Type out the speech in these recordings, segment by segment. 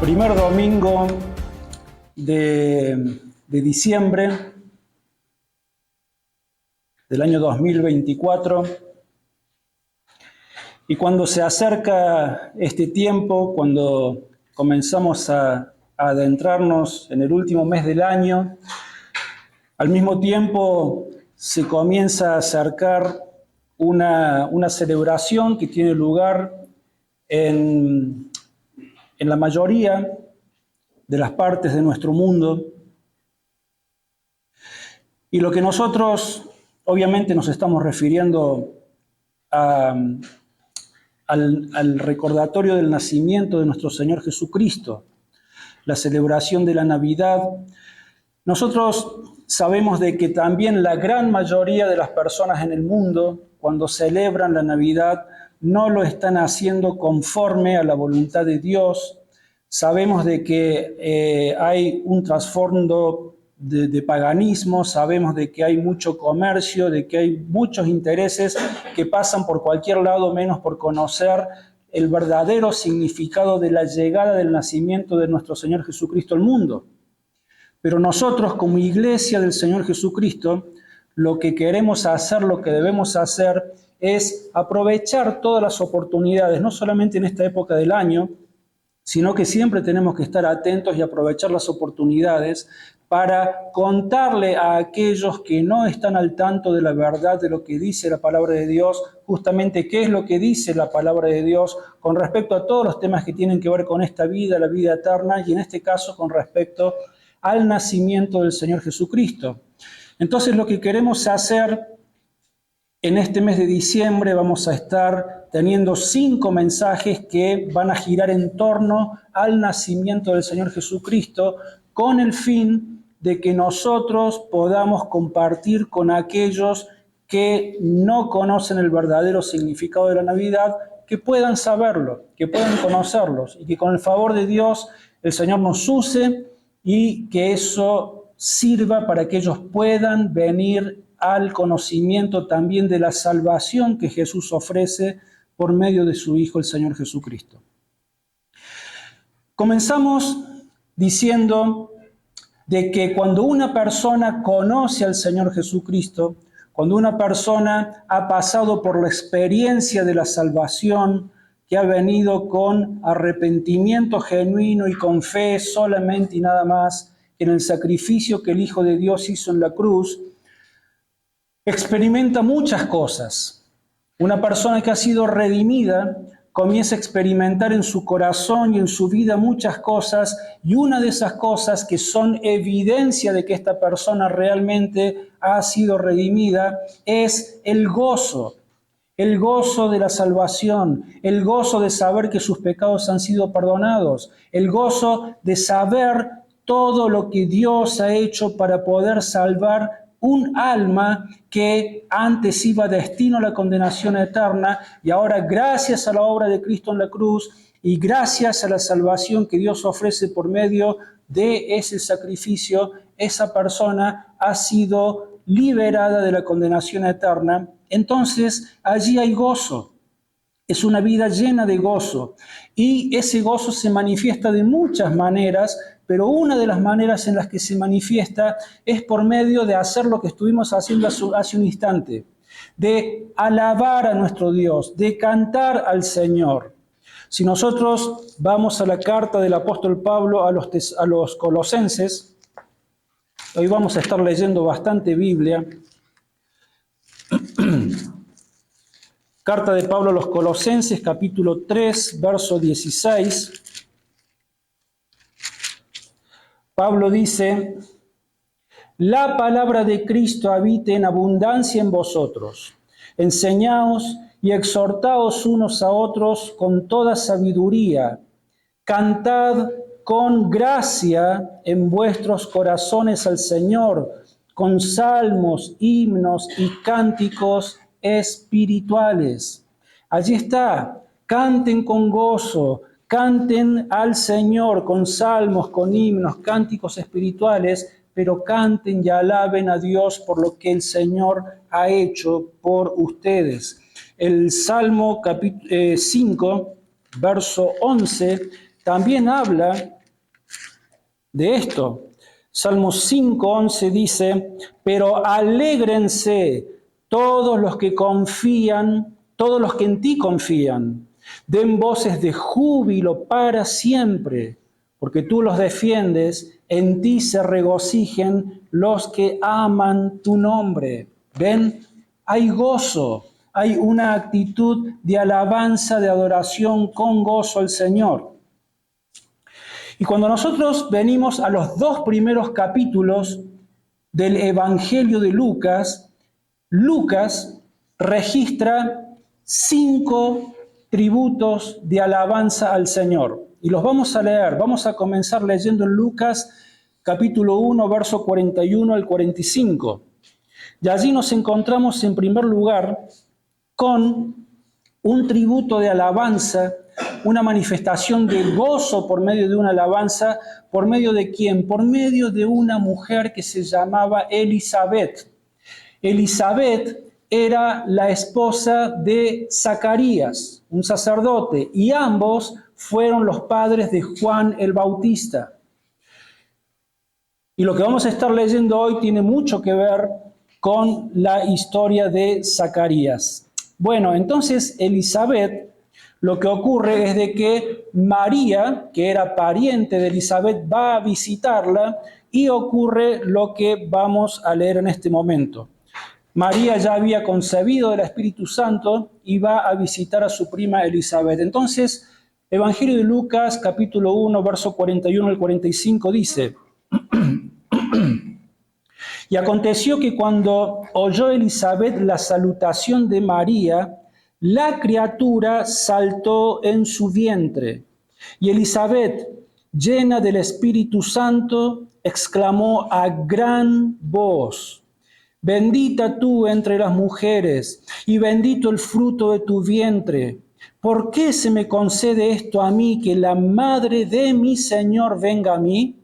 Primer domingo de diciembre del año 2024. Y cuando se acerca este tiempo, cuando comenzamos a adentrarnos en el último mes del año, al mismo tiempo se comienza a acercar una celebración que tiene lugar en la mayoría de las partes de nuestro mundo. Y lo que nosotros obviamente nos estamos refiriendo al recordatorio del nacimiento de nuestro Señor Jesucristo, la celebración de la Navidad. Nosotros sabemos de que también la gran mayoría de las personas en el mundo, cuando celebran la Navidad, no lo están haciendo conforme a la voluntad de Dios. Sabemos de que hay un trasfondo de paganismo, sabemos de que hay mucho comercio, de que hay muchos intereses que pasan por cualquier lado menos por conocer el verdadero significado de la llegada del nacimiento de nuestro Señor Jesucristo al mundo. Pero nosotros, como Iglesia del Señor Jesucristo, lo que queremos hacer, lo que debemos hacer, es aprovechar todas las oportunidades, no solamente en esta época del año, sino que siempre tenemos que estar atentos y aprovechar las oportunidades para contarle a aquellos que no están al tanto de la verdad de lo que dice la palabra de Dios, justamente qué es lo que dice la palabra de Dios con respecto a todos los temas que tienen que ver con esta vida, la vida eterna, y en este caso con respecto al nacimiento del Señor Jesucristo. Entonces lo que queremos hacer en este mes de diciembre, vamos a estar teniendo 5 mensajes que van a girar en torno al nacimiento del Señor Jesucristo, con el fin de que nosotros podamos compartir con aquellos que no conocen el verdadero significado de la Navidad, que puedan saberlo, que puedan conocerlos, y que con el favor de Dios el Señor nos use y que eso sirva para que ellos puedan venir al conocimiento también de la salvación que Jesús ofrece por medio de su Hijo, el Señor Jesucristo. Comenzamos diciendo de que cuando una persona conoce al Señor Jesucristo, cuando una persona ha pasado por la experiencia de la salvación, que ha venido con arrepentimiento genuino y con fe solamente y nada más en el sacrificio que el Hijo de Dios hizo en la cruz, experimenta muchas cosas. Una persona que ha sido redimida comienza a experimentar en su corazón y en su vida muchas cosas, y una de esas cosas que son evidencia de que esta persona realmente ha sido redimida es el gozo de la salvación, el gozo de saber que sus pecados han sido perdonados, el gozo de saber todo lo que Dios ha hecho para poder salvar un alma que antes iba destino a la condenación eterna, y ahora, gracias a la obra de Cristo en la cruz y gracias a la salvación que Dios ofrece por medio de ese sacrificio, esa persona ha sido liberada de la condenación eterna. Entonces allí hay gozo. Es una vida llena de gozo, y ese gozo se manifiesta de muchas maneras, pero una de las maneras en las que se manifiesta es por medio de hacer lo que estuvimos haciendo hace un instante, de alabar a nuestro Dios, de cantar al Señor. Si nosotros vamos a la carta del apóstol Pablo a los Colosenses, hoy vamos a estar leyendo bastante Biblia. Carta de Pablo a los Colosenses, capítulo 3, verso 16. Pablo dice: la palabra de Cristo habite en abundancia en vosotros. Enseñaos y exhortaos unos a otros con toda sabiduría. Cantad con gracia en vuestros corazones al Señor, con salmos, himnos y cánticos espirituales. Allí está, canten con gozo, canten al Señor con salmos, con himnos, cánticos espirituales, pero canten y alaben a Dios por lo que el Señor ha hecho por ustedes. El Salmo 5, verso 11, también habla de esto. Salmo 5:11 dice, pero alégrense todos los que confían, todos los que en ti confían, den voces de júbilo para siempre, porque tú los defiendes, en ti se regocijen los que aman tu nombre. ¿Ven? Hay gozo, hay una actitud de alabanza, de adoración con gozo al Señor. Y cuando nosotros venimos a los 2 primeros capítulos del Evangelio de Lucas, Lucas registra 5 tributos de alabanza al Señor. Y los vamos a leer. Vamos a comenzar leyendo en Lucas capítulo 1, verso 41 al 45. Y allí nos encontramos en primer lugar con un tributo de alabanza, una manifestación de gozo por medio de una alabanza. ¿Por medio de quién? Por medio de una mujer que se llamaba Elisabet. Elisabet era la esposa de Zacarías, un sacerdote, y ambos fueron los padres de Juan el Bautista. Y lo que vamos a estar leyendo hoy tiene mucho que ver con la historia de Zacarías. Bueno, entonces Elisabet, lo que ocurre es de que María, que era pariente de Elisabet, va a visitarla y ocurre lo que vamos a leer en este momento. María ya había concebido del Espíritu Santo y va a visitar a su prima Elisabet. Entonces, Evangelio de Lucas, capítulo 1, verso 41 al 45 dice, y aconteció que cuando oyó Elisabet la salutación de María, la criatura saltó en su vientre. Y Elisabet, llena del Espíritu Santo, exclamó a gran voz, bendita tú entre las mujeres, y bendito el fruto de tu vientre. ¿Por qué se me concede esto a mí, que la madre de mi Señor venga a mí?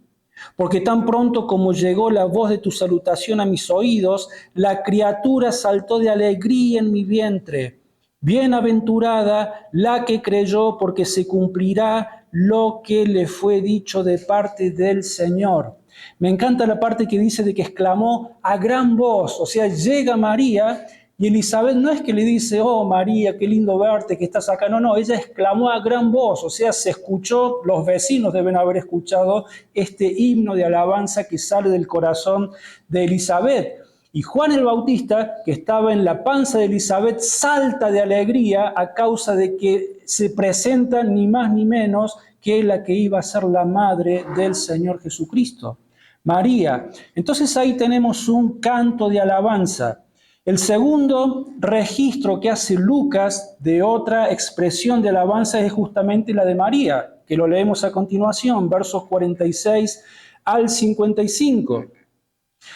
Porque tan pronto como llegó la voz de tu salutación a mis oídos, la criatura saltó de alegría en mi vientre. Bienaventurada la que creyó, porque se cumplirá lo que le fue dicho de parte del Señor. Me encanta la parte que dice de que exclamó a gran voz, o sea, llega María y Elisabet no es que le dice, oh María, qué lindo verte, que estás acá. No, ella exclamó a gran voz, o sea, se escuchó, los vecinos deben haber escuchado este himno de alabanza que sale del corazón de Elisabet. Y Juan el Bautista, que estaba en la panza de Elisabet, salta de alegría a causa de que se presenta ni más ni menos que la que iba a ser la madre del Señor Jesucristo, María. Entonces ahí tenemos un canto de alabanza. El segundo registro que hace Lucas de otra expresión de alabanza es justamente la de María, que lo leemos a continuación, versos 46 al 55.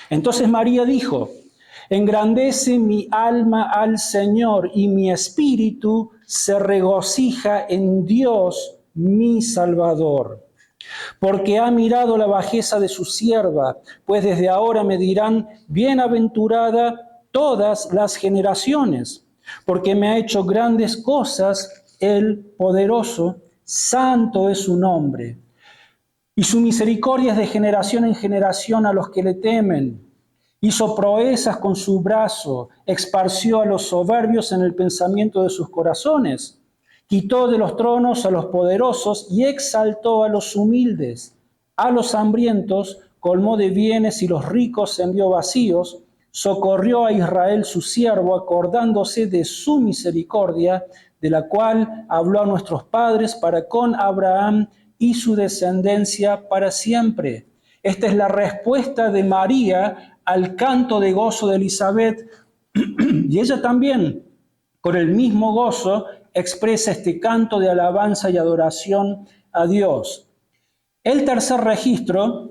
Entonces María dijo, engrandece mi alma al Señor y mi espíritu se regocija en Dios mi Salvador. Porque ha mirado la bajeza de su sierva, pues desde ahora me dirán, bienaventurada todas las generaciones, porque me ha hecho grandes cosas el poderoso, santo es su nombre. Y su misericordia es de generación en generación a los que le temen. Hizo proezas con su brazo, esparció a los soberbios en el pensamiento de sus corazones. Quitó de los tronos a los poderosos y exaltó a los humildes. A los hambrientos colmó de bienes y los ricos envió vacíos. Socorrió a Israel su siervo, acordándose de su misericordia, de la cual habló a nuestros padres para con Abraham y su descendencia para siempre. Esta es la respuesta de María al canto de gozo de Elisabet, y ella también, con el mismo gozo, expresa este canto de alabanza y adoración a Dios. El tercer registro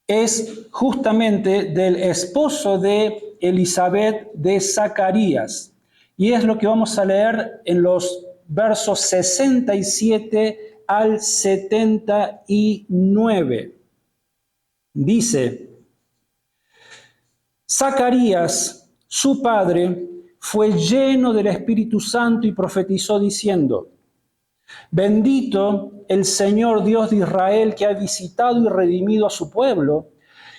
es justamente del esposo de Elisabet, de Zacarías, y es lo que vamos a leer en los versos 67 al 79. Dice, Zacarías, su padre, fue lleno del Espíritu Santo y profetizó diciendo, Bendito el Señor Dios de Israel, que ha visitado y redimido a su pueblo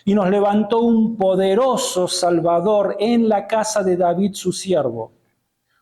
y nos levantó un poderoso Salvador en la casa de David su siervo,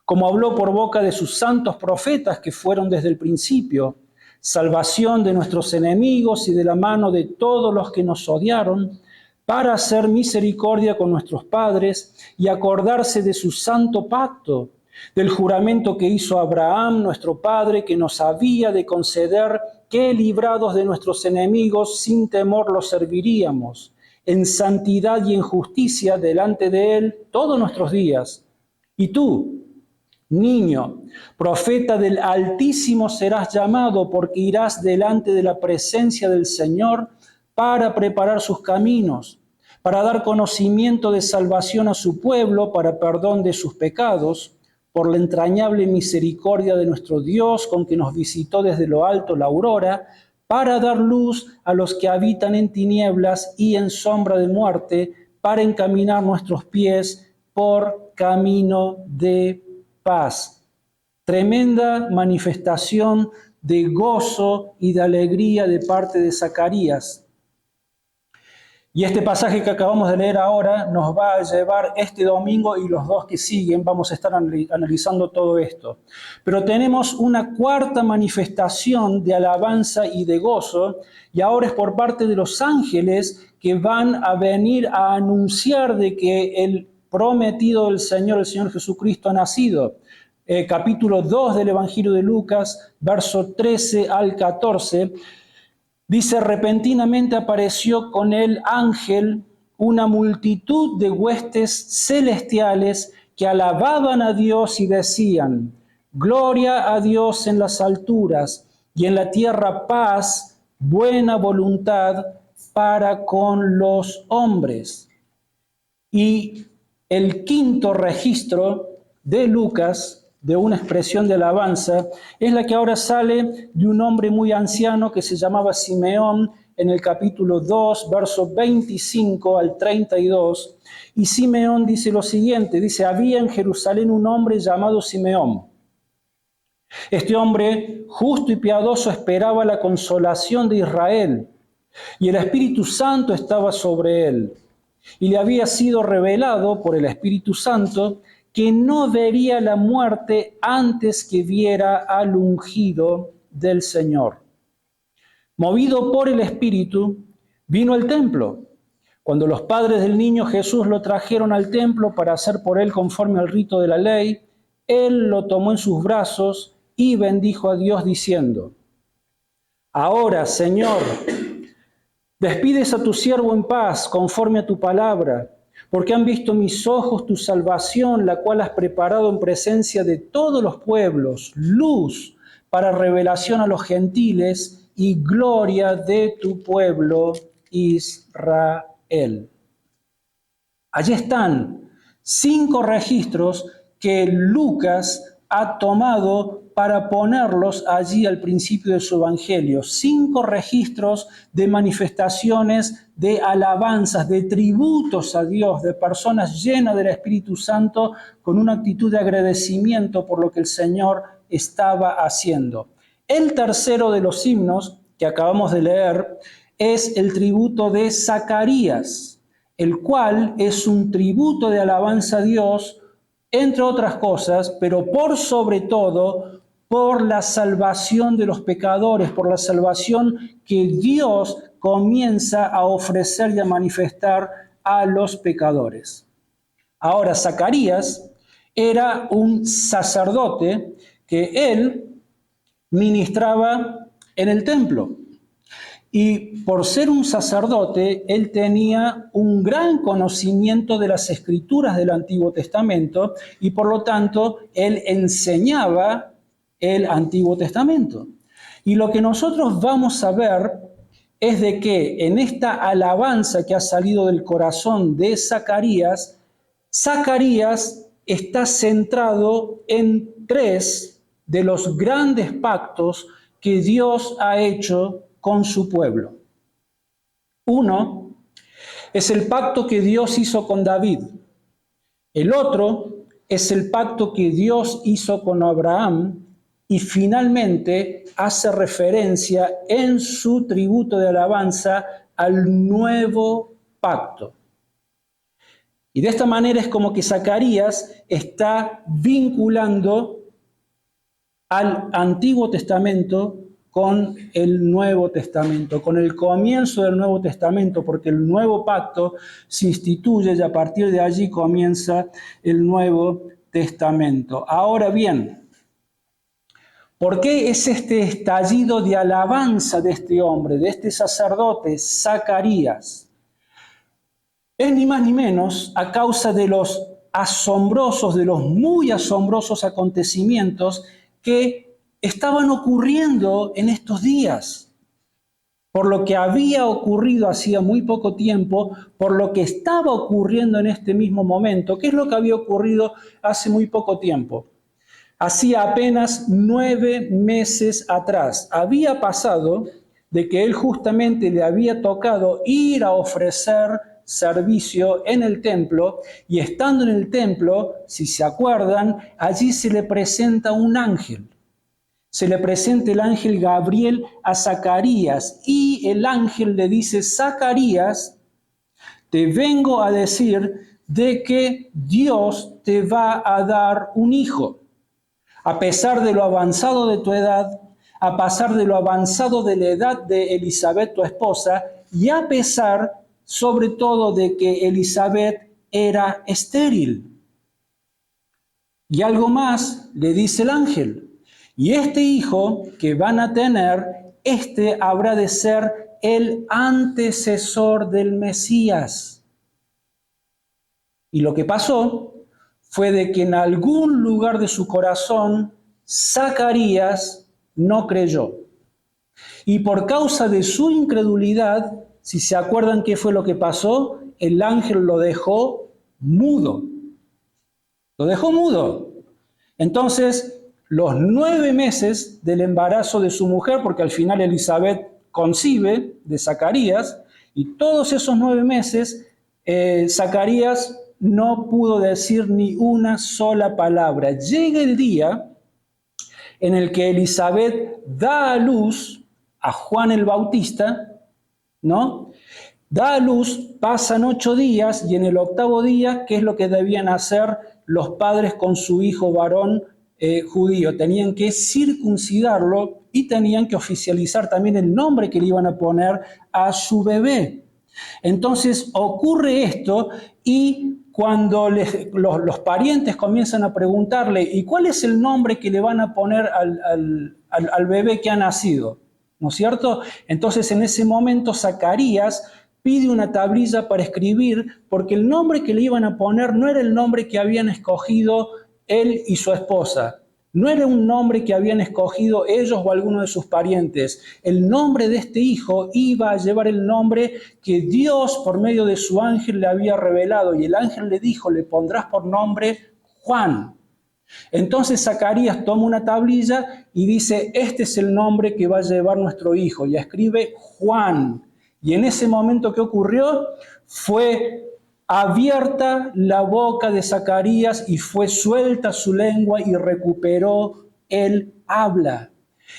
como habló por boca de sus santos profetas que fueron desde el principio, salvación de nuestros enemigos y de la mano de todos los que nos odiaron, para hacer misericordia con nuestros padres y acordarse de su santo pacto, del juramento que hizo Abraham, nuestro padre, que nos había de conceder que, librados de nuestros enemigos, sin temor los serviríamos, en santidad y en justicia delante de él todos nuestros días. Y tú, niño, profeta del Altísimo serás llamado, porque irás delante de la presencia del Señor para preparar sus caminos, para dar conocimiento de salvación a su pueblo, para perdón de sus pecados, por la entrañable misericordia de nuestro Dios, con que nos visitó desde lo alto la aurora, para dar luz a los que habitan en tinieblas y en sombra de muerte, para encaminar nuestros pies por camino de paz. Tremenda manifestación de gozo y de alegría de parte de Zacarías. Y este pasaje que acabamos de leer ahora nos va a llevar este domingo y los dos que siguen, vamos a estar analizando todo esto. Pero tenemos una cuarta manifestación de alabanza y de gozo, y ahora es por parte de los ángeles que van a venir a anunciar de que el prometido del Señor, el Señor Jesucristo, ha nacido. Capítulo 2 del Evangelio de Lucas, verso 13 al 14, dice: repentinamente apareció con el ángel una multitud de huestes celestiales que alababan a Dios y decían: gloria a Dios en las alturas y en la tierra paz, buena voluntad para con los hombres. Y el quinto registro de Lucas, de una expresión de alabanza, es la que ahora sale de un hombre muy anciano que se llamaba Simeón, en el capítulo 2, versos 25 al 32. Y Simeón dice lo siguiente, dice: había en Jerusalén un hombre llamado Simeón. Este hombre, justo y piadoso, esperaba la consolación de Israel, y el Espíritu Santo estaba sobre él. Y le había sido revelado por el Espíritu Santo que no vería la muerte antes que viera al ungido del Señor. Movido por el Espíritu, vino al templo. Cuando los padres del niño Jesús lo trajeron al templo para hacer por él conforme al rito de la ley, él lo tomó en sus brazos y bendijo a Dios diciendo: ahora, Señor, despides a tu siervo en paz conforme a tu palabra, porque han visto mis ojos tu salvación, la cual has preparado en presencia de todos los pueblos, luz para revelación a los gentiles y gloria de tu pueblo Israel. Allí están 5 registros que Lucas ha tomado para ponerlos allí al principio de su evangelio. 5 registros de manifestaciones, de alabanzas, de tributos a Dios, de personas llenas del Espíritu Santo con una actitud de agradecimiento por lo que el Señor estaba haciendo. El tercero de los himnos que acabamos de leer es el tributo de Zacarías, el cual es un tributo de alabanza a Dios, entre otras cosas, pero por sobre todo, por la salvación de los pecadores, por la salvación que Dios comienza a ofrecer y a manifestar a los pecadores. Ahora, Zacarías era un sacerdote que él ministraba en el templo. Y por ser un sacerdote, él tenía un gran conocimiento de las escrituras del Antiguo Testamento y por lo tanto él enseñaba el Antiguo Testamento. Y lo que nosotros vamos a ver es de que en esta alabanza que ha salido del corazón de Zacarías, Zacarías está centrado en 3 de los grandes pactos que Dios ha hecho con su pueblo. Uno es el pacto que Dios hizo con David. El otro es el pacto que Dios hizo con Abraham. y finalmente hace referencia en su tributo de alabanza al nuevo pacto. Y de esta manera es como que Zacarías está vinculando al Antiguo Testamento con el Nuevo Testamento, con el comienzo del Nuevo Testamento, porque el nuevo pacto se instituye y a partir de allí comienza el Nuevo Testamento. Ahora bien, ¿por qué es este estallido de alabanza de este hombre, de este sacerdote, Zacarías? Es ni más ni menos a causa de los asombrosos, de los muy asombrosos acontecimientos que estaban ocurriendo en estos días. Por lo que había ocurrido hacía muy poco tiempo, por lo que estaba ocurriendo en este mismo momento. ¿Qué es lo que había ocurrido hace muy poco tiempo? Hacía apenas 9 meses atrás. Había pasado de que él justamente le había tocado ir a ofrecer servicio en el templo, y estando en el templo, si se acuerdan, allí se le presenta un ángel. Se le presenta el ángel Gabriel a Zacarías, y el ángel le dice: Zacarías, te vengo a decir de que Dios te va a dar un hijo. A pesar de lo avanzado de tu edad, a pesar de lo avanzado de la edad de Elizabeth, tu esposa, y a pesar, sobre todo, de que Elizabeth era estéril. Y algo más le dice el ángel: y este hijo que van a tener, este habrá de ser el antecesor del Mesías. Y lo que pasó fue de que en algún lugar de su corazón Zacarías no creyó. Y por causa de su incredulidad, si se acuerdan qué fue lo que pasó, el ángel lo dejó mudo. Lo dejó mudo. Entonces, los 9 meses del embarazo de su mujer, porque al final Elizabeth concibe de Zacarías, y todos esos 9 meses, Zacarías no pudo decir ni una sola palabra. Llega el día en el que Elizabeth da a luz a Juan el Bautista, ¿no? Da a luz, pasan 8 días, y en el 8º día, ¿qué es lo que debían hacer los padres con su hijo varón judío? Tenían que circuncidarlo y tenían que oficializar también el nombre que le iban a poner a su bebé. Entonces ocurre esto, y cuando los parientes comienzan a preguntarle: ¿y cuál es el nombre que le van a poner al bebé que ha nacido? ¿No es cierto? Entonces en ese momento Zacarías pide una tablilla para escribir, porque el nombre que le iban a poner no era el nombre que habían escogido él y su esposa. No era un nombre que habían escogido ellos o alguno de sus parientes. El nombre de este hijo iba a llevar el nombre que Dios por medio de su ángel le había revelado. Y el ángel le dijo: le pondrás por nombre Juan. Entonces Zacarías toma una tablilla y dice: este es el nombre que va a llevar nuestro hijo. Y escribe Juan. Y en ese momento, ¿qué ocurrió? Fue abierta la boca de Zacarías y fue suelta su lengua y recuperó el habla.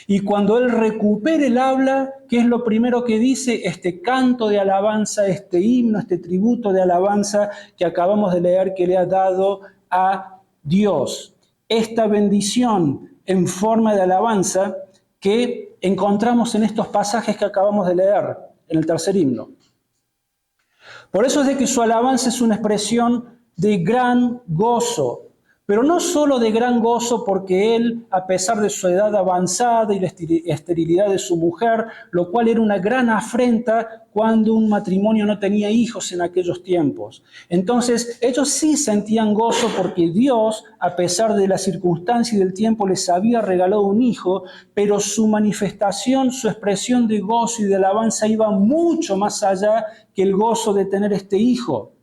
Y cuando él recupera el habla, ¿qué es lo primero que dice? Este canto de alabanza, este himno, este tributo de alabanza que acabamos de leer, que le ha dado a Dios. Esta bendición en forma de alabanza que encontramos en estos pasajes que acabamos de leer, en el tercer himno. Por eso es de que su alabanza es una expresión de gran gozo, pero no solo de gran gozo porque él, a pesar de su edad avanzada y la esterilidad de su mujer, lo cual era una gran afrenta cuando un matrimonio no tenía hijos en aquellos tiempos. Entonces, ellos sí sentían gozo porque Dios, a pesar de la circunstancia y del tiempo, les había regalado un hijo, pero su manifestación, su expresión de gozo y de alabanza iba mucho más allá que el gozo de tener este hijo.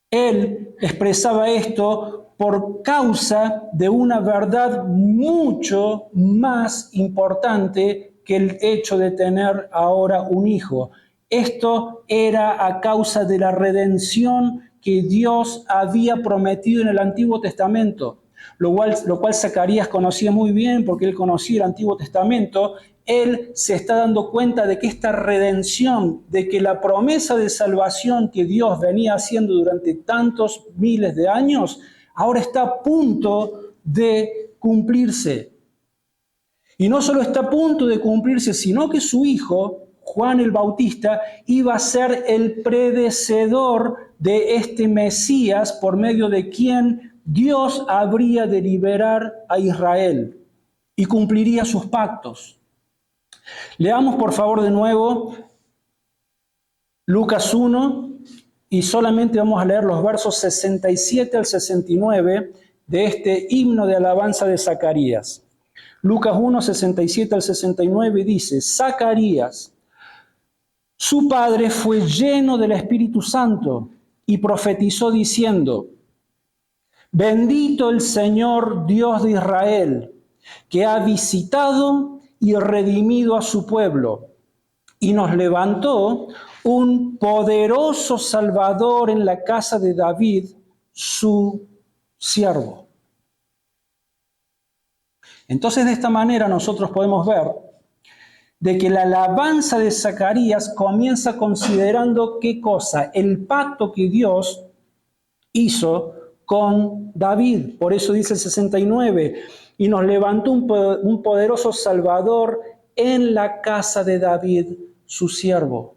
Él expresaba esto por causa de una verdad mucho más importante que el hecho de tener ahora un hijo. Esto era a causa de la redención que Dios había prometido en el Antiguo Testamento. lo cual Zacarías conocía muy bien porque él conocía el Antiguo Testamento. Él se está dando cuenta de que esta redención, de que la promesa de salvación que Dios venía haciendo durante tantos miles de años, ahora está a punto de cumplirse. Y no solo está a punto de cumplirse, sino que su hijo, Juan el Bautista, iba a ser el predecesor de este Mesías por medio de quien Dios habría de liberar a Israel y cumpliría sus pactos. Leamos por favor de nuevo Lucas 1 y solamente vamos a leer los versos 67 al 69 de este himno de alabanza de Zacarías. Lucas 1, 67 al 69 dice: Zacarías, su padre, fue lleno del Espíritu Santo y profetizó diciendo: Bendito el Señor Dios de Israel, que ha visitado y redimido a su pueblo, y nos levantó un poderoso Salvador en la casa de David, su siervo. Entonces, de esta manera nosotros podemos ver de que la alabanza de Zacarías comienza considerando ¿qué cosa? El pacto que Dios hizo con David. Por eso dice el 69, y nos levantó un poderoso Salvador en la casa de David, su siervo.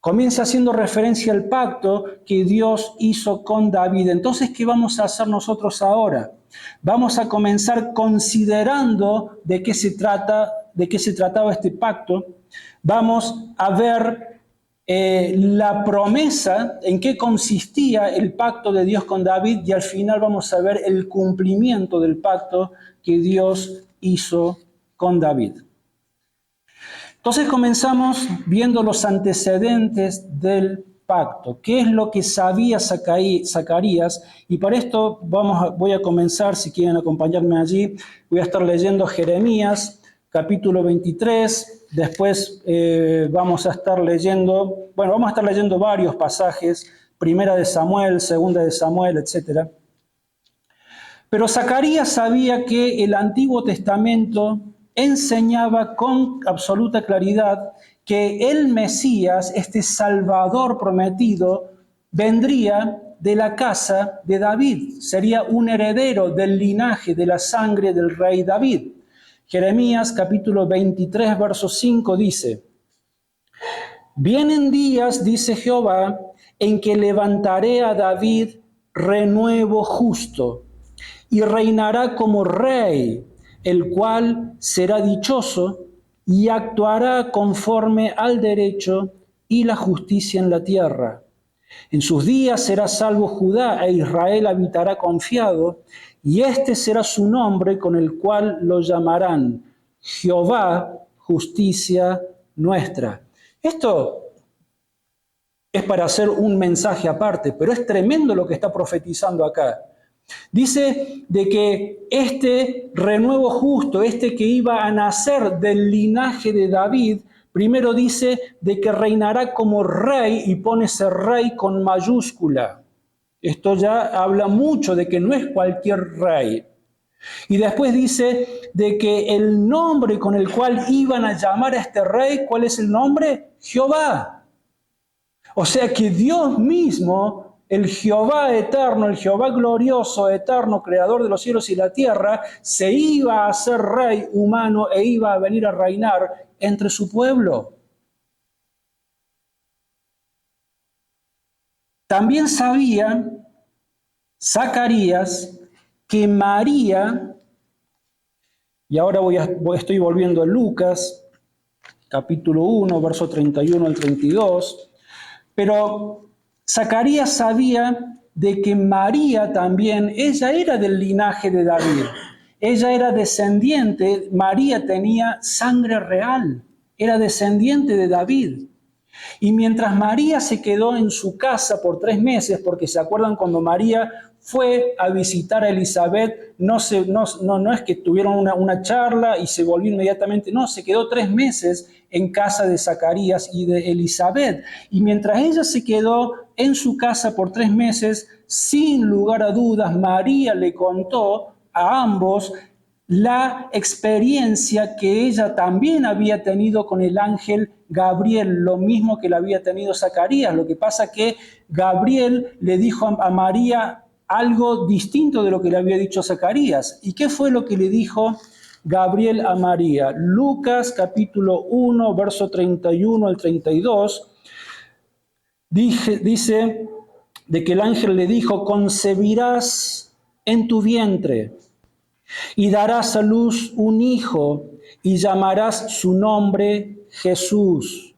Comienza haciendo referencia al pacto que Dios hizo con David. Entonces, ¿qué vamos a hacer nosotros ahora? Vamos a comenzar considerando de qué se trataba este pacto. Vamos a ver la promesa, en qué consistía el pacto de Dios con David, y al final vamos a ver el cumplimiento del pacto que Dios hizo con David. Entonces comenzamos viendo los antecedentes del pacto. ¿Qué es lo que sabía Zacarías? Y para esto voy a comenzar, si quieren acompañarme allí, voy a estar leyendo Jeremías, capítulo 23. Después vamos a estar leyendo varios pasajes, Primera de Samuel, Segunda de Samuel, etc. Pero Zacarías sabía que el Antiguo Testamento enseñaba con absoluta claridad que el Mesías, este Salvador prometido, vendría de la casa de David, sería un heredero del linaje, de la sangre del rey David. Jeremías capítulo 23, verso 5 dice: Vienen días, dice Jehová, en que levantaré a David renuevo justo, y reinará como rey, el cual será dichoso y actuará conforme al derecho y la justicia en la tierra. En sus días será salvo Judá e Israel habitará confiado, y este será su nombre con el cual lo llamarán Jehová, justicia nuestra. Esto es para hacer un mensaje aparte, pero es tremendo lo que está profetizando acá. Dice de que este renuevo justo, este que iba a nacer del linaje de David, primero dice de que reinará como rey y pone ese rey con mayúscula. Esto ya habla mucho de que no es cualquier rey. Y después dice de que el nombre con el cual iban a llamar a este rey, ¿cuál es el nombre? Jehová. O sea que Dios mismo, el Jehová eterno, el Jehová glorioso, eterno, creador de los cielos y la tierra, se iba a hacer rey humano e iba a venir a reinar entre su pueblo. También sabía Zacarías que María, y ahora estoy volviendo a Lucas, capítulo 1, verso 31 al 32, pero Zacarías sabía de que María también, ella era del linaje de David. Ella era descendiente, María tenía sangre real, era descendiente de David. Y mientras María se quedó en su casa por 3 meses, porque se acuerdan cuando María fue a visitar a Elizabeth, no es que tuvieron una charla y se volvió inmediatamente, no, se quedó 3 meses en casa de Zacarías y de Elizabeth. Y mientras ella se quedó en su casa por 3 meses. Sin lugar a dudas, María le contó a ambos la experiencia que ella también había tenido con el ángel Gabriel, lo mismo que la había tenido Zacarías. Lo que pasa que Gabriel le dijo a María algo distinto de lo que le había dicho Zacarías. ¿Y qué fue lo que le dijo Gabriel a María? Lucas capítulo 1, verso 31 al 32, dice de que el ángel le dijo: concebirás en tu vientre y darás a luz un hijo y llamarás su nombre Jesús.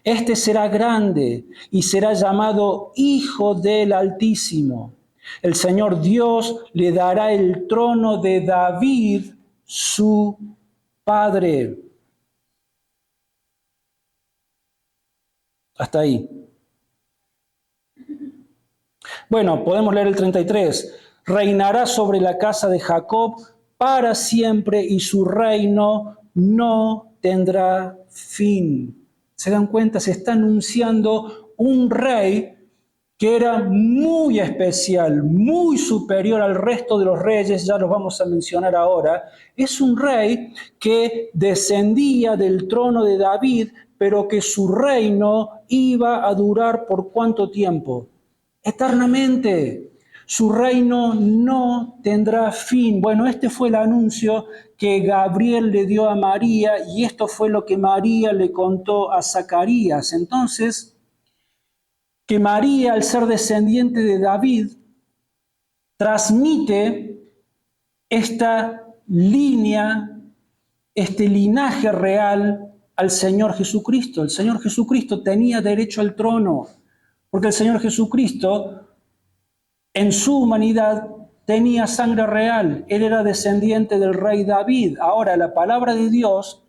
Este será grande y será llamado Hijo del Altísimo. El Señor Dios le dará el trono de David, su padre. Hasta ahí. Bueno, podemos leer el 33. Reinará sobre la casa de Jacob para siempre y su reino no tendrá fin. ¿Se dan cuenta? Se está anunciando un rey que era muy especial, muy superior al resto de los reyes, ya los vamos a mencionar ahora. Es un rey que descendía del trono de David, pero que su reino iba a durar ¿por cuánto tiempo? Eternamente. Su reino no tendrá fin. Bueno, este fue el anuncio que Gabriel le dio a María y esto fue lo que María le contó a Zacarías. Entonces, que María, al ser descendiente de David, transmite esta línea, este linaje real al Señor Jesucristo. El Señor Jesucristo tenía derecho al trono, porque el Señor Jesucristo, en su humanidad, tenía sangre real. Él era descendiente del rey David. Ahora, la palabra de Dios,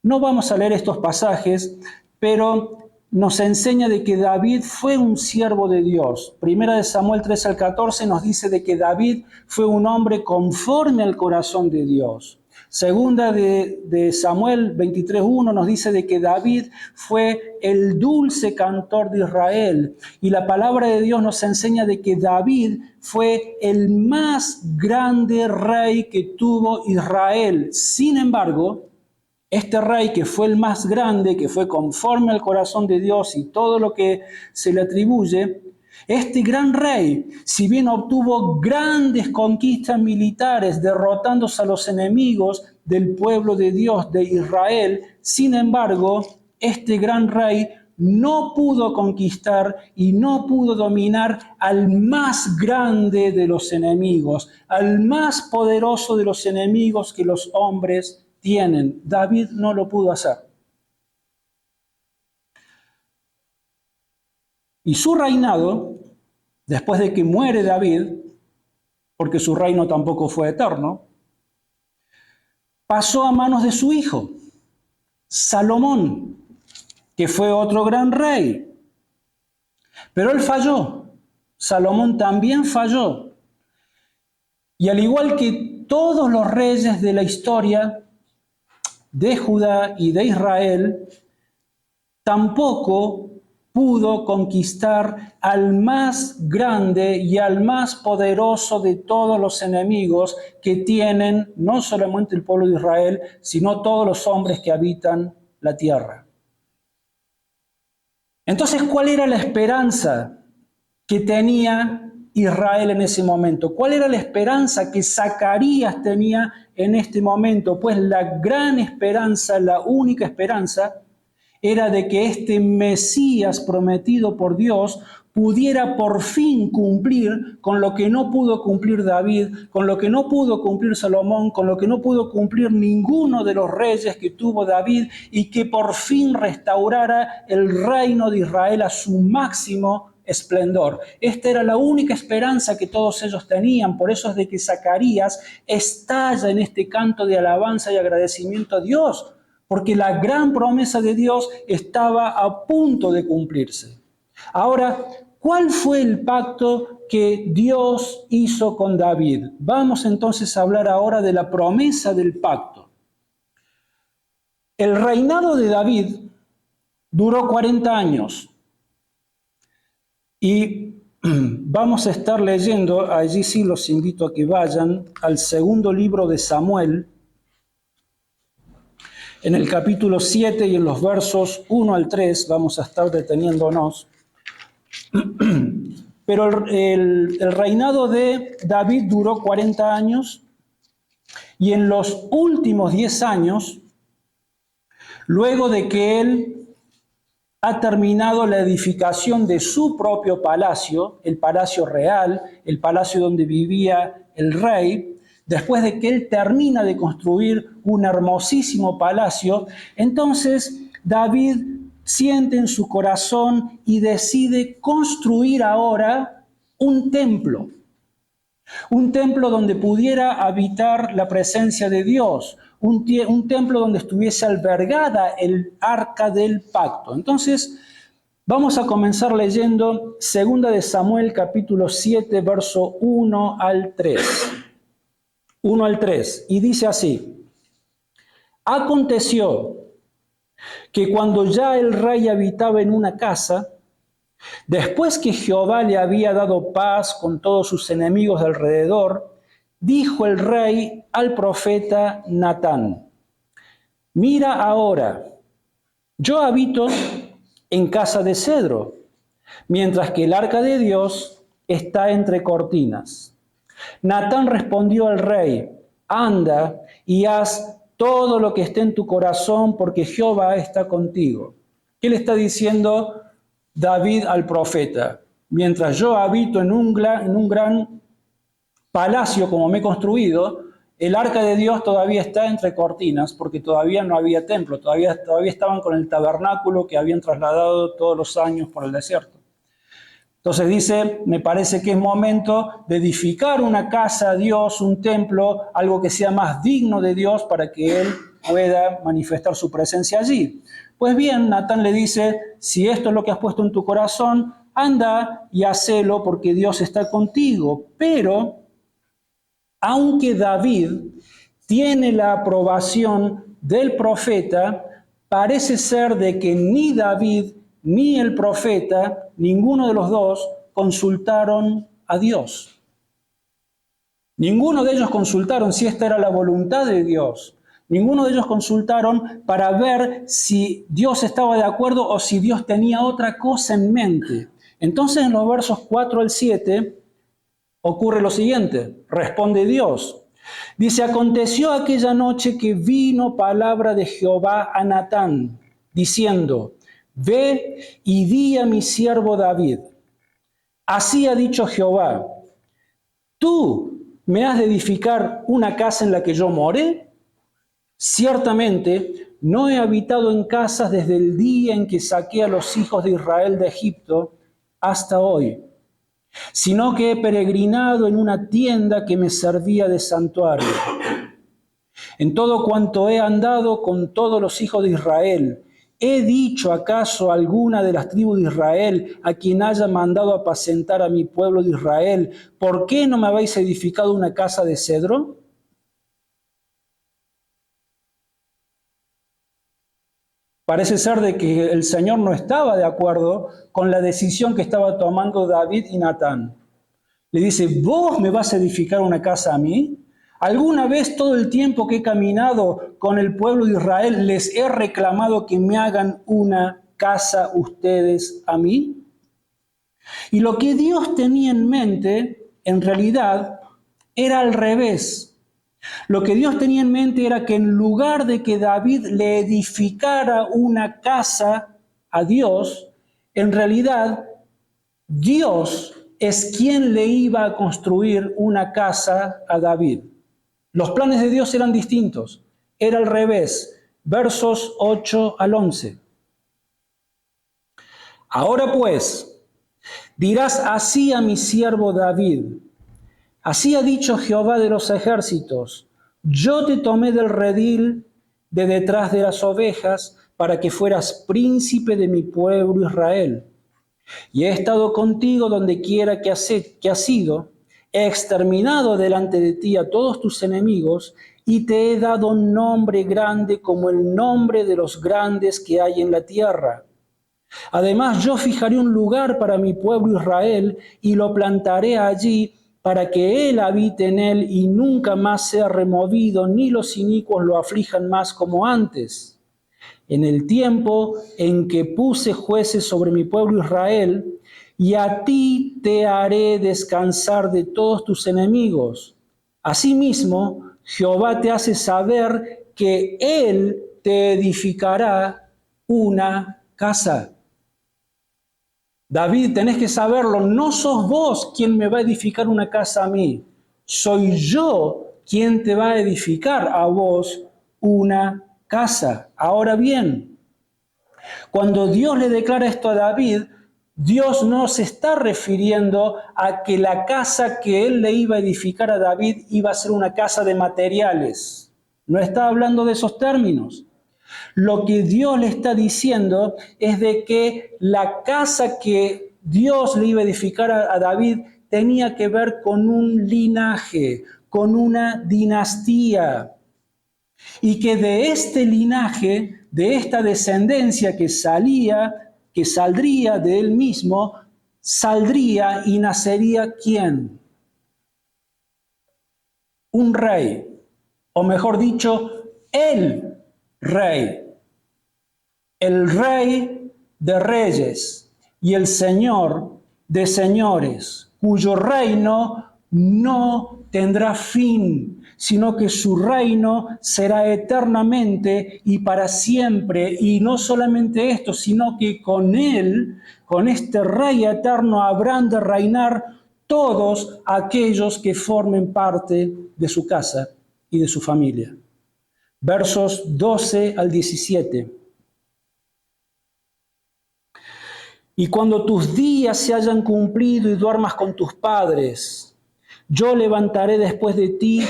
no vamos a leer estos pasajes, pero nos enseña de que David fue un siervo de Dios. Primera de Samuel 3 al 14 nos dice de que David fue un hombre conforme al corazón de Dios. Segunda de Samuel 23:1 nos dice de que David fue el dulce cantor de Israel. Y la palabra de Dios nos enseña de que David fue el más grande rey que tuvo Israel. Sin embargo, este rey que fue el más grande, que fue conforme al corazón de Dios y todo lo que se le atribuye, este gran rey, si bien obtuvo grandes conquistas militares, derrotándose a los enemigos del pueblo de Dios, de Israel, sin embargo, este gran rey no pudo conquistar y no pudo dominar al más grande de los enemigos, al más poderoso de los enemigos que los hombres tienen. David no lo pudo hacer. Y su reinado, después de que muere David, porque su reino tampoco fue eterno, pasó a manos de su hijo, Salomón, que fue otro gran rey. Pero él falló. Salomón también falló. Y al igual que todos los reyes de la historia de Judá y de Israel, tampoco pudo conquistar al más grande y al más poderoso de todos los enemigos que tienen no solamente el pueblo de Israel, sino todos los hombres que habitan la tierra. Entonces, ¿cuál era la esperanza que tenía Israel en ese momento? ¿Cuál era la esperanza que Zacarías tenía en este momento? Pues la gran esperanza, la única esperanza, era de que este Mesías prometido por Dios pudiera por fin cumplir con lo que no pudo cumplir David, con lo que no pudo cumplir Salomón, con lo que no pudo cumplir ninguno de los reyes que tuvo David, y que por fin restaurara el reino de Israel a su máximo esplendor. Esta era la única esperanza que todos ellos tenían. Por eso es de que Zacarías estalla en este canto de alabanza y agradecimiento a Dios, porque la gran promesa de Dios estaba a punto de cumplirse. Ahora, ¿cuál fue el pacto que Dios hizo con David? Vamos entonces a hablar ahora de la promesa del pacto. El reinado de David duró 40 años. Y vamos a estar leyendo, allí sí los invito a que vayan, al segundo libro de Samuel, en el capítulo 7 y en los versos 1 al 3, vamos a estar deteniéndonos. Pero el reinado de David duró 40 años y en los últimos 10 años, luego de que él ha terminado la edificación de su propio palacio, el palacio real, el palacio donde vivía el rey, después de que él termina de construir un hermosísimo palacio, entonces David siente en su corazón y decide construir ahora un templo donde pudiera habitar la presencia de Dios, un templo donde estuviese albergada el arca del pacto. Entonces, vamos a comenzar leyendo 2 de Samuel capítulo 7, verso 1 al 3. 1 al 3, y dice así: Aconteció que cuando ya el rey habitaba en una casa, después que Jehová le había dado paz con todos sus enemigos de alrededor, dijo el rey al profeta Natán: Mira ahora, yo habito en casa de cedro, mientras que el arca de Dios está entre cortinas. Natán respondió al rey: Anda y haz todo lo que esté en tu corazón, porque Jehová está contigo. ¿Qué le está diciendo David al profeta? Mientras yo habito en un gran palacio como me he construido, el arca de Dios todavía está entre cortinas, porque todavía no había templo, todavía estaban con el tabernáculo que habían trasladado todos los años por el desierto. Entonces dice, me parece que es momento de edificar una casa a Dios, un templo, algo que sea más digno de Dios para que Él pueda manifestar su presencia allí. Pues bien, Natán le dice, si esto es lo que has puesto en tu corazón, anda y hacelo porque Dios está contigo. Pero, aunque David tiene la aprobación del profeta, parece ser de que ni David ni el profeta, ninguno de los dos, consultaron a Dios. Ninguno de ellos consultaron si esta era la voluntad de Dios. Ninguno de ellos consultaron para ver si Dios estaba de acuerdo o si Dios tenía otra cosa en mente. Entonces en los versos 4 al 7 ocurre lo siguiente, responde Dios. Dice, aconteció aquella noche que vino palabra de Jehová a Natán, diciendo, ve y di a mi siervo David, así ha dicho Jehová, ¿tú me has de edificar una casa en la que yo more? Ciertamente no he habitado en casas desde el día en que saqué a los hijos de Israel de Egipto hasta hoy, sino que he peregrinado en una tienda que me servía de santuario. En todo cuanto he andado con todos los hijos de Israel, ¿he dicho acaso a alguna de las tribus de Israel, a quien haya mandado apacentar a mi pueblo de Israel, ¿por qué no me habéis edificado una casa de cedro? Parece ser de que el Señor no estaba de acuerdo con la decisión que estaba tomando David y Natán. Le dice, ¿vos me vas a edificar una casa a mí? ¿Alguna vez todo el tiempo que he caminado con el pueblo de Israel les he reclamado que me hagan una casa ustedes a mí? Y lo que Dios tenía en mente, en realidad, era al revés. Lo que Dios tenía en mente era que en lugar de que David le edificara una casa a Dios, en realidad Dios es quien le iba a construir una casa a David. Los planes de Dios eran distintos, era al revés. Versos 8 al 11. Ahora pues, dirás así a mi siervo David, así ha dicho Jehová de los ejércitos, yo te tomé del redil de detrás de las ovejas para que fueras príncipe de mi pueblo Israel. Y he estado contigo donde quiera que has ido, he exterminado delante de ti a todos tus enemigos y te he dado un nombre grande como el nombre de los grandes que hay en la tierra. Además, yo fijaré un lugar para mi pueblo Israel y lo plantaré allí para que él habite en él y nunca más sea removido, ni los inicuos lo aflijan más como antes. En el tiempo en que puse jueces sobre mi pueblo Israel, y a ti te haré descansar de todos tus enemigos. Asimismo, Jehová te hace saber que él te edificará una casa. David, tenés que saberlo, no sos vos quien me va a edificar una casa a mí, soy yo quien te va a edificar a vos una casa. Ahora bien, cuando Dios le declara esto a David, Dios no se está refiriendo a que la casa que él le iba a edificar a David iba a ser una casa de materiales. No está hablando de esos términos. Lo que Dios le está diciendo es de que la casa que Dios le iba a edificar a David tenía que ver con un linaje, con una dinastía. Y que de este linaje, de esta descendencia que saldría de él mismo, saldría y nacería ¿quién? Un rey, o mejor dicho, el rey de reyes y el Señor de señores, cuyo reino no tendrá fin, sino que su reino será eternamente y para siempre. Y no solamente esto, sino que con él, con este rey eterno, habrán de reinar todos aquellos que formen parte de su casa y de su familia. Versos 12 al 17. Y cuando tus días se hayan cumplido y duermas con tus padres, yo levantaré después de ti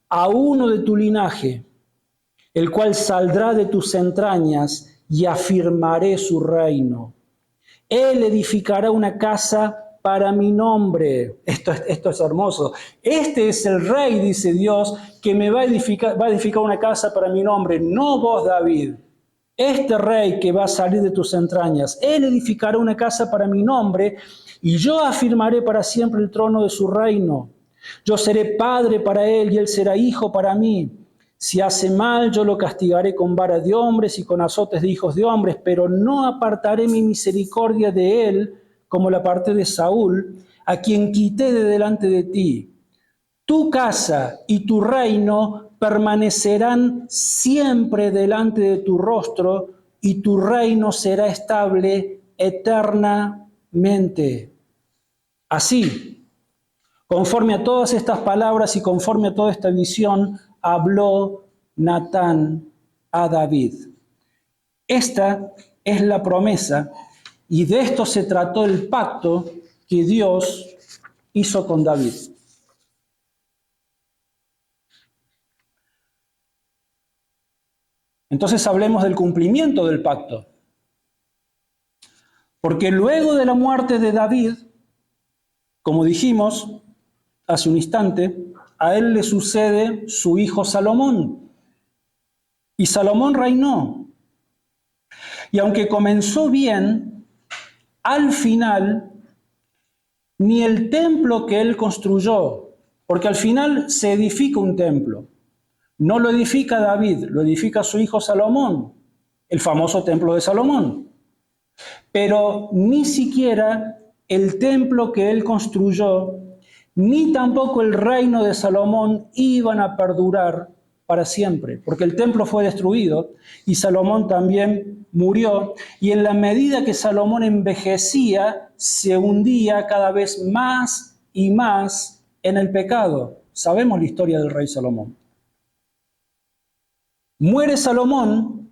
a uno de tu linaje, el cual saldrá de tus entrañas y afirmaré su reino. Él edificará una casa para mi nombre. Esto es hermoso. Este es el rey, dice Dios, que me va a edificar una casa para mi nombre, no vos, David. Este rey que va a salir de tus entrañas, él edificará una casa para mi nombre y yo afirmaré para siempre el trono de su reino. Yo seré padre para él y él será hijo para mí. Si hace mal, yo lo castigaré con vara de hombres y con azotes de hijos de hombres, pero no apartaré mi misericordia de él como la aparté de Saúl, a quien quité de delante de ti. Tu casa y tu reino permanecerán siempre delante de tu rostro y tu reino será estable eternamente. Así, conforme a todas estas palabras y conforme a toda esta visión, habló Natán a David. Esta es la promesa y de esto se trató el pacto que Dios hizo con David. Entonces hablemos del cumplimiento del pacto. Porque luego de la muerte de David, como dijimos hace un instante, a él le sucede su hijo Salomón. Y Salomón reinó. Y aunque comenzó bien, al final, ni el templo que él construyó, porque al final se edifica un templo, no lo edifica David, lo edifica su hijo Salomón, el famoso templo de Salomón. Pero ni siquiera el templo que él construyó, ni tampoco el reino de Salomón iban a perdurar para siempre, porque el templo fue destruido y Salomón también murió, y en la medida que Salomón envejecía, se hundía cada vez más y más en el pecado. Sabemos la historia del rey Salomón. Muere Salomón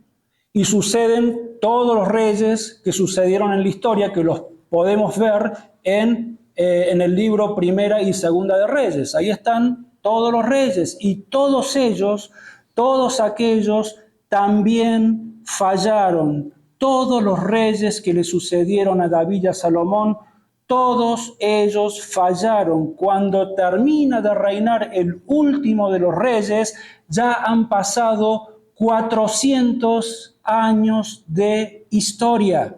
y suceden todos los reyes que sucedieron en la historia, que los podemos ver en el libro Primera y Segunda de Reyes. Ahí están todos los reyes y todos ellos, todos aquellos también fallaron. Todos los reyes que le sucedieron a David y a Salomón, todos ellos fallaron. Cuando termina de reinar el último de los reyes, ya han pasado 400 años de historia.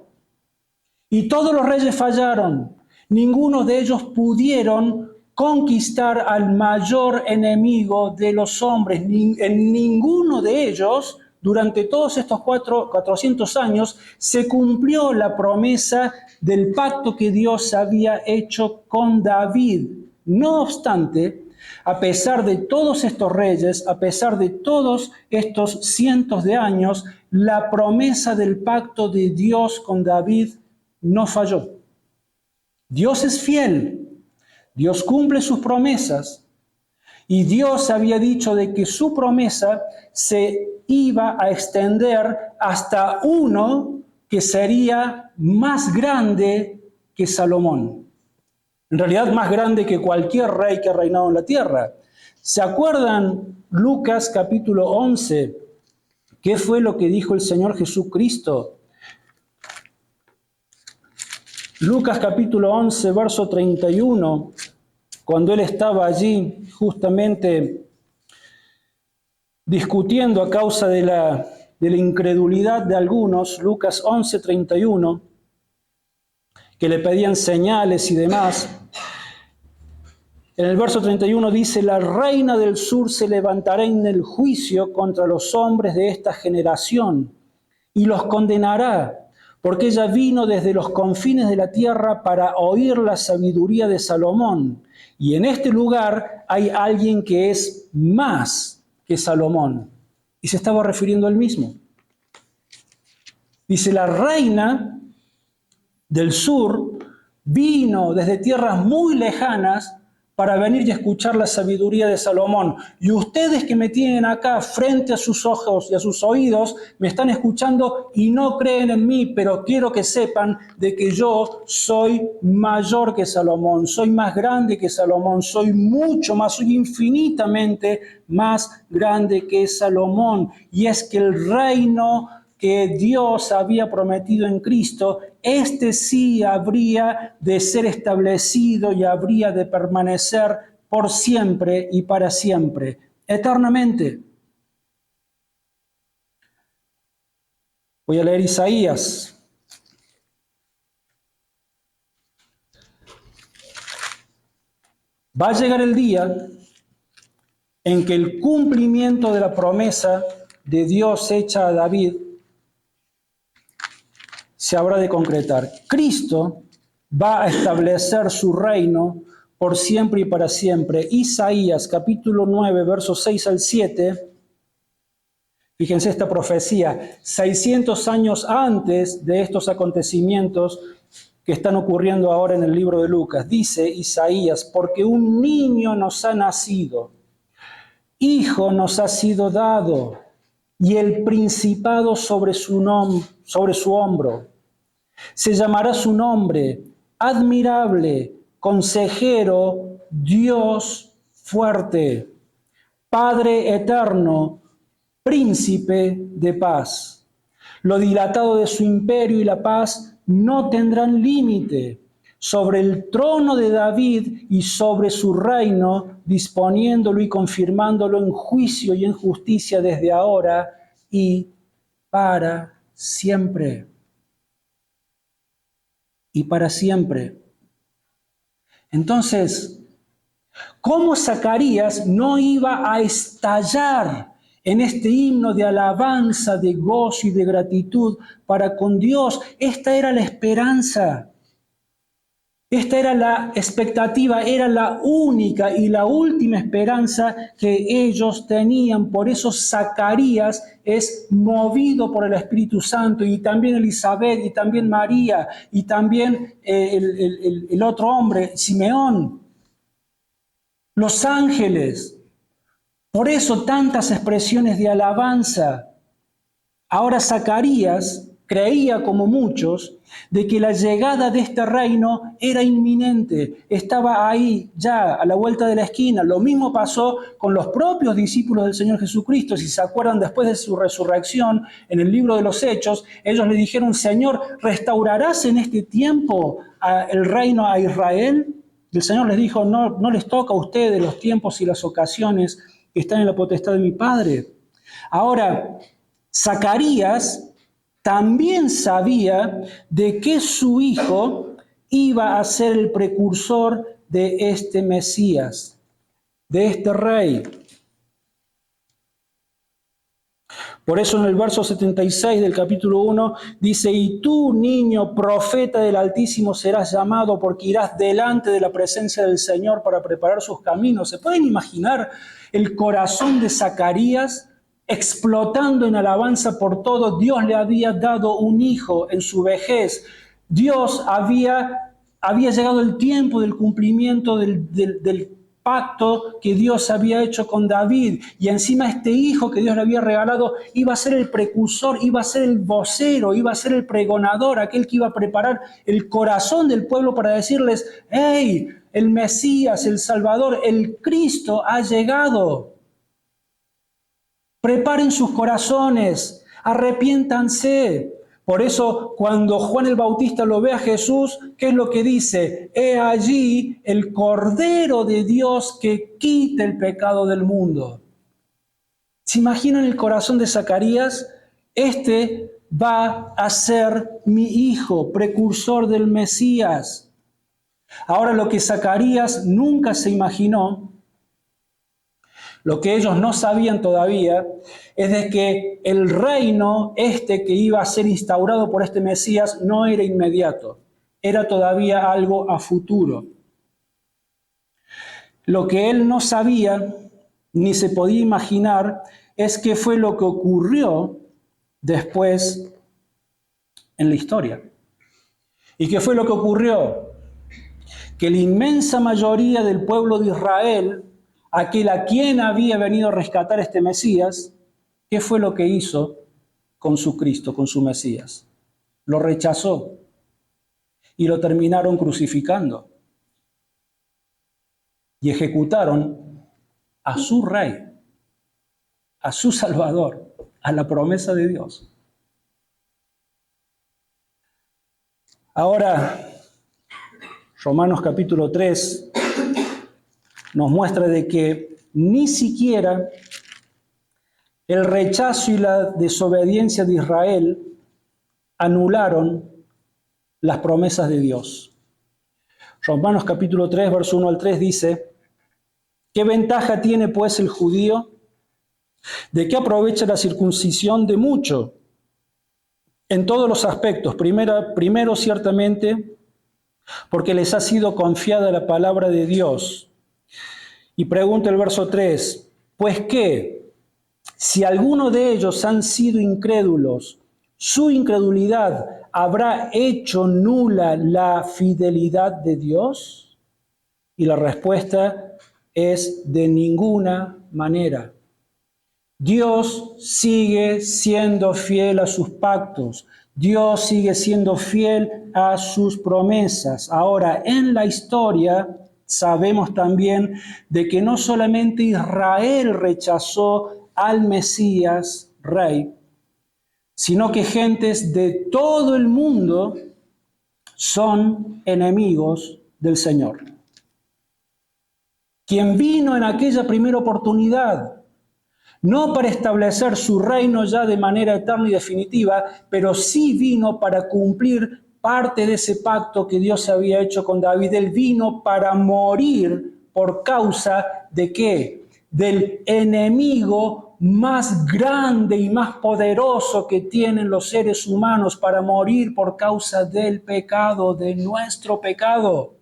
Y todos los reyes fallaron. Ninguno de ellos pudieron conquistar al mayor enemigo de los hombres. En ninguno de ellos, durante todos estos 400 años, se cumplió la promesa del pacto que Dios había hecho con David. No obstante, a pesar de todos estos reyes, a pesar de todos estos cientos de años, la promesa del pacto de Dios con David no falló. Dios es fiel, Dios cumple sus promesas y Dios había dicho de que su promesa se iba a extender hasta uno que sería más grande que Salomón. En realidad más grande que cualquier rey que ha reinado en la tierra. ¿Se acuerdan Lucas capítulo 11? ¿Qué fue lo que dijo el Señor Jesucristo? Lucas capítulo 11, verso 31, cuando Él estaba allí justamente discutiendo a causa de la incredulidad de algunos, Lucas 11, 31, que le pedían señales y demás. En el verso 31 dice, la reina del sur se levantará en el juicio contra los hombres de esta generación y los condenará, porque ella vino desde los confines de la tierra para oír la sabiduría de Salomón. Y en este lugar hay alguien que es más que Salomón. Y se estaba refiriendo al mismo. Dice, la reina del sur vino desde tierras muy lejanas para venir y escuchar la sabiduría de Salomón. Y ustedes que me tienen acá frente a sus ojos y a sus oídos, me están escuchando y no creen en mí, pero quiero que sepan de que yo soy mayor que Salomón, soy más grande que Salomón, soy mucho más, soy infinitamente más grande que Salomón. Y es que el reino que Dios había prometido en Cristo, este sí habría de ser establecido y habría de permanecer por siempre y para siempre, eternamente. Voy a leer Isaías. Va a llegar el día en que el cumplimiento de la promesa de Dios hecha a David se habrá de concretar. Cristo va a establecer su reino por siempre y para siempre. Isaías capítulo 9, versos 6 al 7. Fíjense esta profecía, 600 años antes de estos acontecimientos que están ocurriendo ahora en el libro de Lucas. Dice Isaías, porque un niño nos ha nacido, hijo nos ha sido dado, y el principado sobre su hombro. Se llamará su nombre, admirable, consejero, Dios fuerte, Padre eterno, príncipe de paz. Lo dilatado de su imperio y la paz no tendrán límite. Sobre el trono de David y sobre su reino, disponiéndolo y confirmándolo en juicio y en justicia desde ahora y para siempre. Y para siempre. Entonces, ¿cómo Zacarías no iba a estallar en este himno de alabanza, de gozo y de gratitud para con Dios? Esta era la esperanza. Esta era la expectativa, era la única y la última esperanza que ellos tenían. Por eso Zacarías es movido por el Espíritu Santo, y también Elizabeth, y también María, y también el otro hombre, Simeón, los ángeles. Por eso tantas expresiones de alabanza. Ahora Zacarías creía, como muchos, de que la llegada de este reino era inminente, estaba ahí ya a la vuelta de la esquina. Lo mismo pasó con los propios discípulos del Señor Jesucristo. Si se acuerdan, después de su resurrección, en el libro de los Hechos, ellos le dijeron, Señor, ¿restaurarás en este tiempo el reino a Israel? El Señor les dijo, no les toca a ustedes los tiempos y las ocasiones que están en la potestad de mi Padre. Ahora, Zacarías también sabía de que su hijo iba a ser el precursor de este Mesías, de este rey. Por eso en el verso 76 del capítulo 1 dice: y tú, niño, profeta del Altísimo, serás llamado, porque irás delante de la presencia del Señor para preparar sus caminos. ¿Se pueden imaginar el corazón de Zacarías explotando en alabanza por todo? Dios le había dado un hijo en su vejez. Dios había llegado el tiempo del cumplimiento del pacto que Dios había hecho con David, y encima este hijo que Dios le había regalado iba a ser el precursor, iba a ser el vocero, iba a ser el pregonador, aquel que iba a preparar el corazón del pueblo para decirles: ¡hey! El Mesías, el Salvador, el Cristo ha llegado. Preparen sus corazones, arrepiéntanse. Por eso, cuando Juan el Bautista lo ve a Jesús, ¿qué es lo que dice? He allí el Cordero de Dios que quita el pecado del mundo. ¿Se imaginan el corazón de Zacarías? Este va a ser mi hijo, precursor del Mesías. Ahora, lo que Zacarías nunca se imaginó, lo que ellos no sabían todavía, es de que el reino que iba a ser instaurado por este Mesías no era inmediato, era todavía algo a futuro. Lo que él no sabía ni se podía imaginar es qué fue lo que ocurrió después en la historia. ¿Y qué fue lo que ocurrió? Que la inmensa mayoría del pueblo de Israel, aquel a quien había venido a rescatar este Mesías, ¿qué fue lo que hizo con su Cristo, con su Mesías? Lo rechazó y lo terminaron crucificando y ejecutaron a su rey, a su Salvador, a la promesa de Dios. Ahora, Romanos capítulo 3 nos muestra de que ni siquiera el rechazo y la desobediencia de Israel anularon las promesas de Dios. Romanos capítulo 3, verso 1 al 3 dice: ¿qué ventaja tiene pues el judío? ¿De qué aprovecha la circuncisión? De mucho, en todos los aspectos. Primero, ciertamente, porque les ha sido confiada la palabra de Dios. Y pregunta el verso 3, ¿pues qué? Si alguno de ellos han sido incrédulos, ¿su incredulidad habrá hecho nula la fidelidad de Dios? Y la respuesta es: de ninguna manera. Dios sigue siendo fiel a sus pactos. Dios sigue siendo fiel a sus promesas. Ahora, en la historia sabemos también de que no solamente Israel rechazó al Mesías rey, sino que gentes de todo el mundo son enemigos del Señor. Quien vino en aquella primera oportunidad, no para establecer su reino ya de manera eterna y definitiva, pero sí vino para cumplir parte de ese pacto que Dios había hecho con David. Él vino para morir por causa de ¿qué? Del enemigo más grande y más poderoso que tienen los seres humanos, para morir por causa del pecado, de nuestro pecado.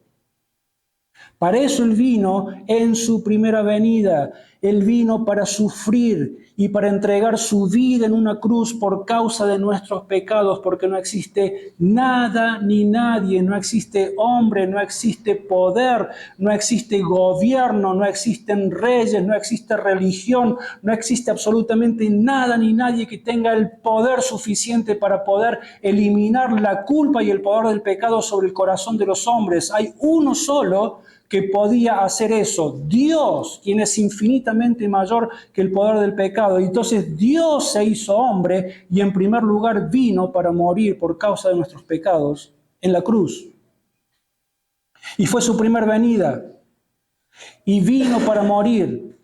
Para eso Él vino en su primera venida. Él vino para sufrir y para entregar su vida en una cruz por causa de nuestros pecados, porque no existe nada ni nadie, no existe hombre, no existe poder, no existe gobierno, no existen reyes, no existe religión, no existe absolutamente nada ni nadie que tenga el poder suficiente para poder eliminar la culpa y el poder del pecado sobre el corazón de los hombres. Hay uno solo que podía hacer eso, Dios, quien es infinitamente mayor que el poder del pecado. Y entonces Dios se hizo hombre y en primer lugar vino para morir por causa de nuestros pecados en la cruz. Y fue su primer venida. Y vino para morir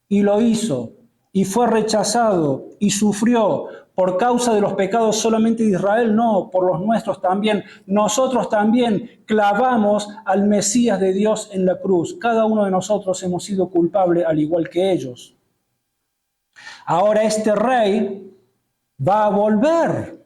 y lo hizo. Y fue rechazado y sufrió por causa de los pecados solamente de Israel, no, por los nuestros también. Nosotros también clavamos al Mesías de Dios en la cruz. Cada uno de nosotros hemos sido culpables al igual que ellos. Ahora este rey va a volver,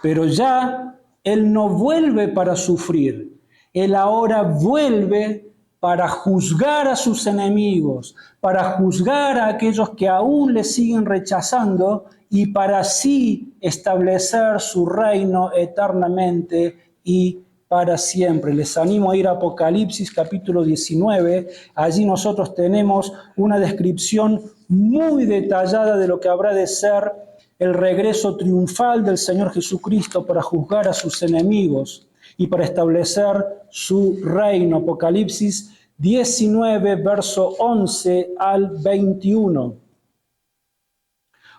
pero ya él no vuelve para sufrir. Él ahora vuelve para juzgar a sus enemigos, para juzgar a aquellos que aún le siguen rechazando y para así establecer su reino eternamente y para siempre. Les animo a ir a Apocalipsis capítulo 19. Allí nosotros tenemos una descripción muy detallada de lo que habrá de ser el regreso triunfal del Señor Jesucristo para juzgar a sus enemigos y para establecer su reino. Apocalipsis 19, verso 11 al 21.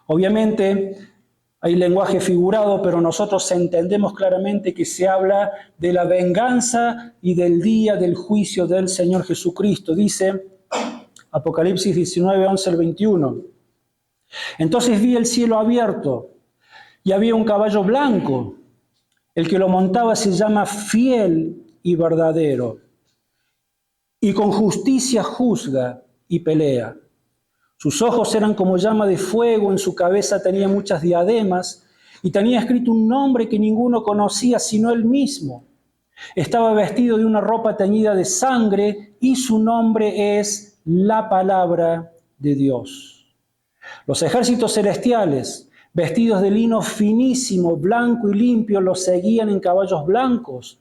Obviamente hay lenguaje figurado, pero nosotros entendemos claramente que se habla de la venganza y del día del juicio del Señor Jesucristo. Dice Apocalipsis 19, 11 al 21. Entonces vi el cielo abierto y había un caballo blanco. El que lo montaba se llama Fiel y Verdadero, y con justicia juzga y pelea. Sus ojos eran como llama de fuego, en su cabeza tenía muchas diademas y tenía escrito un nombre que ninguno conocía sino él mismo. Estaba vestido de una ropa teñida de sangre y su nombre es la Palabra de Dios. Los ejércitos celestiales, vestidos de lino finísimo, blanco y limpio, los seguían en caballos blancos.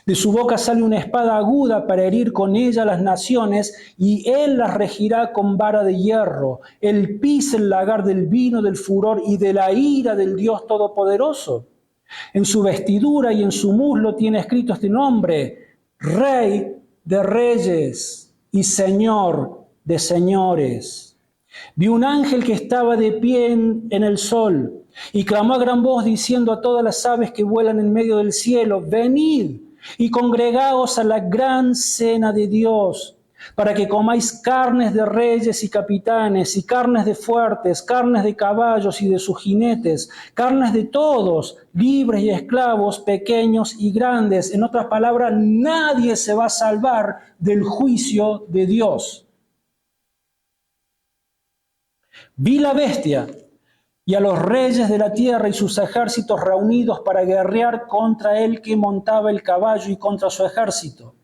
De su boca sale una espada aguda para herir con ella las naciones, y él las regirá con vara de hierro. Él pisa el lagar del vino del furor y de la ira del Dios Todopoderoso. En su vestidura y en su muslo tiene escrito este nombre: Rey de Reyes y Señor de Señores. Vi un ángel que estaba de pie en el sol y clamó a gran voz diciendo a todas las aves que vuelan en medio del cielo: venid y congregaos a la gran cena de Dios, para que comáis carnes de reyes y capitanes, y carnes de fuertes, carnes de caballos y de sus jinetes, carnes de todos, libres y esclavos, pequeños y grandes. En otras palabras, nadie se va a salvar del juicio de Dios. Vi la bestia y a los reyes de la tierra y sus ejércitos reunidos para guerrear contra el que montaba el caballo y contra su ejército.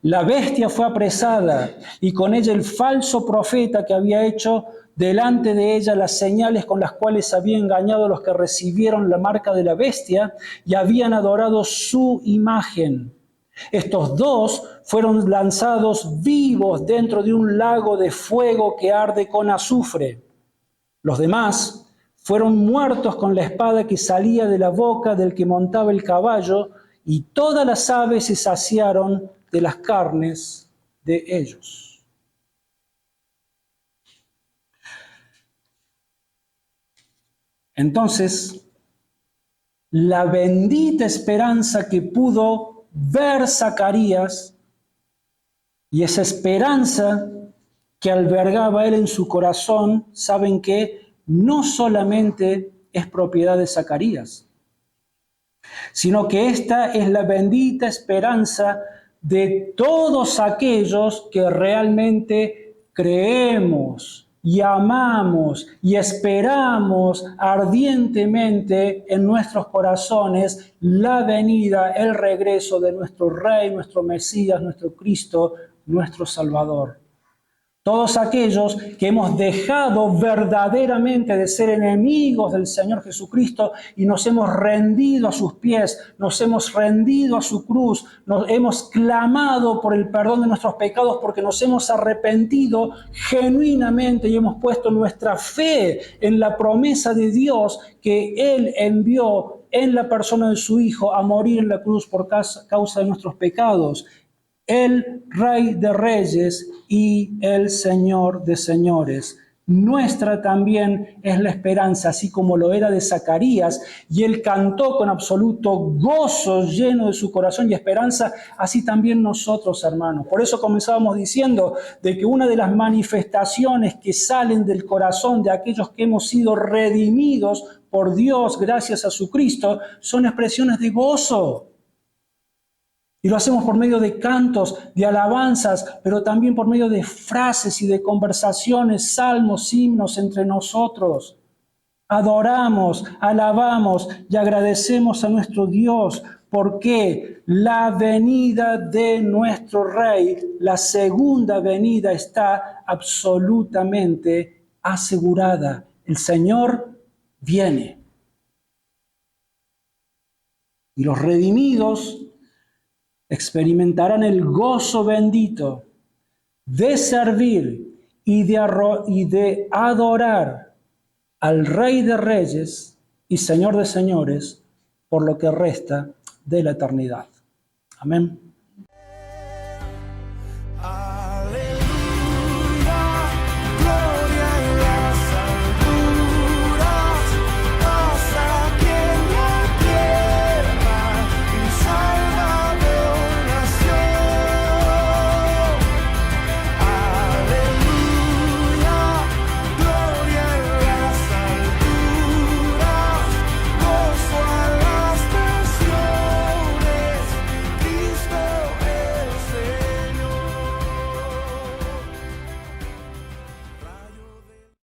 La bestia fue apresada y con ella el falso profeta que había hecho delante de ella las señales con las cuales había engañado a los que recibieron la marca de la bestia y habían adorado su imagen. Estos dos fueron lanzados vivos dentro de un lago de fuego que arde con azufre. Los demás fueron muertos con la espada que salía de la boca del que montaba el caballo, y todas las aves se saciaron de las carnes de ellos. Entonces, la bendita esperanza que pudo ver Zacarías, y esa esperanza que albergaba él en su corazón, saben que no solamente es propiedad de Zacarías, sino que esta es la bendita esperanza de todos aquellos que realmente creemos y amamos y esperamos ardientemente en nuestros corazones la venida, el regreso de nuestro Rey, nuestro Mesías, nuestro Cristo, nuestro Salvador. Todos aquellos que hemos dejado verdaderamente de ser enemigos del Señor Jesucristo y nos hemos rendido a sus pies, nos hemos rendido a su cruz, nos hemos clamado por el perdón de nuestros pecados porque nos hemos arrepentido genuinamente y hemos puesto nuestra fe en la promesa de Dios que Él envió en la persona de su Hijo a morir en la cruz por causa de nuestros pecados. El Rey de Reyes y el Señor de Señores. nuestra también es la esperanza, así como lo era de Zacarías, y él cantó con absoluto gozo, lleno de su corazón y esperanza, así también nosotros, hermanos. Por eso comenzábamos diciendo de que una de las manifestaciones que salen del corazón de aquellos que hemos sido redimidos por Dios gracias a su Cristo, son expresiones de gozo. Y lo hacemos por medio de cantos, de alabanzas, pero también por medio de frases y de conversaciones, salmos, himnos entre nosotros. Adoramos, alabamos y agradecemos a nuestro Dios porque la venida de nuestro Rey, la segunda venida, está absolutamente asegurada. El Señor viene. Y los redimidos experimentarán el gozo bendito de servir y de adorar al Rey de Reyes y Señor de Señores por lo que resta de la eternidad. Amén.